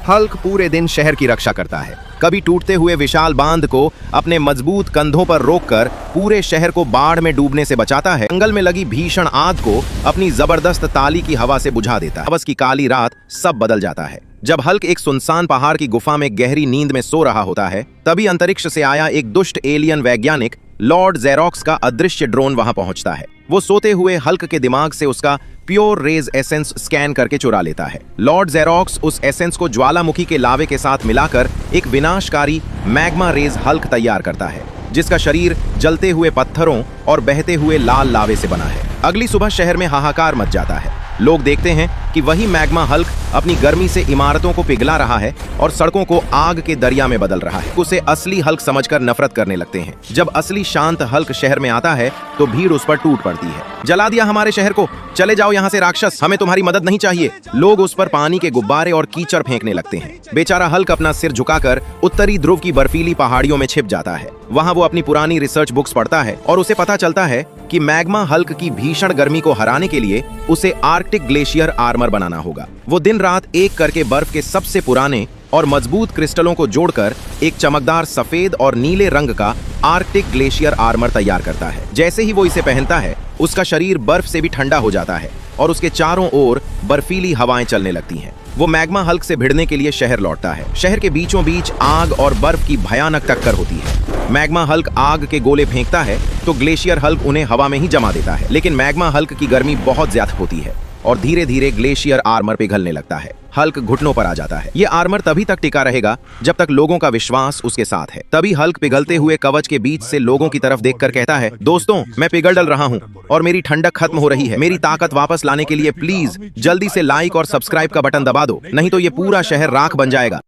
Hulk पूरे दिन शहर की रक्षा करता है, कभी टूटते हुए विशाल बांध को अपने मजबूत कंधों पर रोककर पूरे शहर को बाढ़ में डूबने से बचाता है, जंगल में लगी भीषण आग को अपनी जबरदस्त ताली की हवा से बुझा देता है। बस की काली रात सब बदल जाता है। जब हल्क एक सुनसान पहाड़ की गुफा में गहरी नींद में सो रहा होता है, तभी अंतरिक्ष से आया एक दुष्ट एलियन वैज्ञानिक लॉर्ड जेरोक्स का अदृश्य ड्रोन वहां पहुंचता है। वो सोते हुए हल्क के दिमाग से उसका प्योर रेज एसेंस स्कैन करके चुरा लेता है। लॉर्ड जेरोक्स उस एसेंस को ज्वालामुखी के लावे के साथ मिलाकर एक विनाशकारी मैग्मा रेज हल्क तैयार करता है, जिसका शरीर जलते हुए पत्थरों और बहते हुए लाल लावे से बना है। अगली सुबह शहर में हाहाकार मच जाता है। लोग देखते हैं कि वही मैग्मा हल्क अपनी गर्मी से इमारतों को पिघला रहा है और सड़कों को आग के दरिया में बदल रहा है। उसे असली हल्क समझकर नफरत करने लगते हैं। जब असली शांत हल्क शहर में आता है तो भीड़ उस पर टूट पड़ती है। जला दिया हमारे शहर को, चले जाओ यहाँ से राक्षस, हमें तुम्हारी मदद नहीं चाहिए। लोग उस पर पानी के गुब्बारे और कीचड़ फेंकने लगते हैं। बेचारा हल्क अपना सिर झुकाकर उत्तरी ध्रुव की बर्फीली पहाड़ियों में छिप जाता है। वहाँ वो अपनी पुरानी रिसर्च बुक्स पढ़ता है और उसे पता चलता है कि मैग्मा हल्क की भीषण गर्मी को हराने के लिए उसे आर्कटिक ग्लेशियर आर्मर बनाना होगा। वो दिन रात एक करके बर्फ के सबसे पुराने और मजबूत क्रिस्टलों को जोड़कर एक चमकदार सफेद और नीले रंग का आर्कटिक ग्लेशियर आर्मर तैयार करता है। जैसे ही वो इसे पहनता है, उसका शरीर बर्फ से भी ठंडा हो जाता है और उसके चारों ओर बर्फीली हवाएं चलने लगती हैं। वो मैग्मा हल्क से भिड़ने के लिए शहर लौटता है। शहर के बीचों बीच आग और बर्फ की भयानक टक्कर होती है। मैग्मा हल्क आग के गोले फेंकता है तो ग्लेशियर हल्क उन्हें हवा में ही जमा देता है। लेकिन मैग्मा हल्क की गर्मी बहुत ज्यादा होती है और धीरे धीरे ग्लेशियर आर्मर पिघलने लगता है। हल्क घुटनों पर आ जाता है। ये आर्मर तभी तक टिका रहेगा जब तक लोगों का विश्वास उसके साथ है। तभी हल्क पिघलते हुए कवच के बीच से लोगों की तरफ देखकर कहता है, दोस्तों, मैं पिघल डल रहा हूँ और मेरी ठंडक खत्म हो रही है। मेरी ताकत वापस लाने के लिए प्लीज जल्दी से लाइक और सब्सक्राइब का बटन दबा दो, नहीं तो ये पूरा शहर राख बन जाएगा।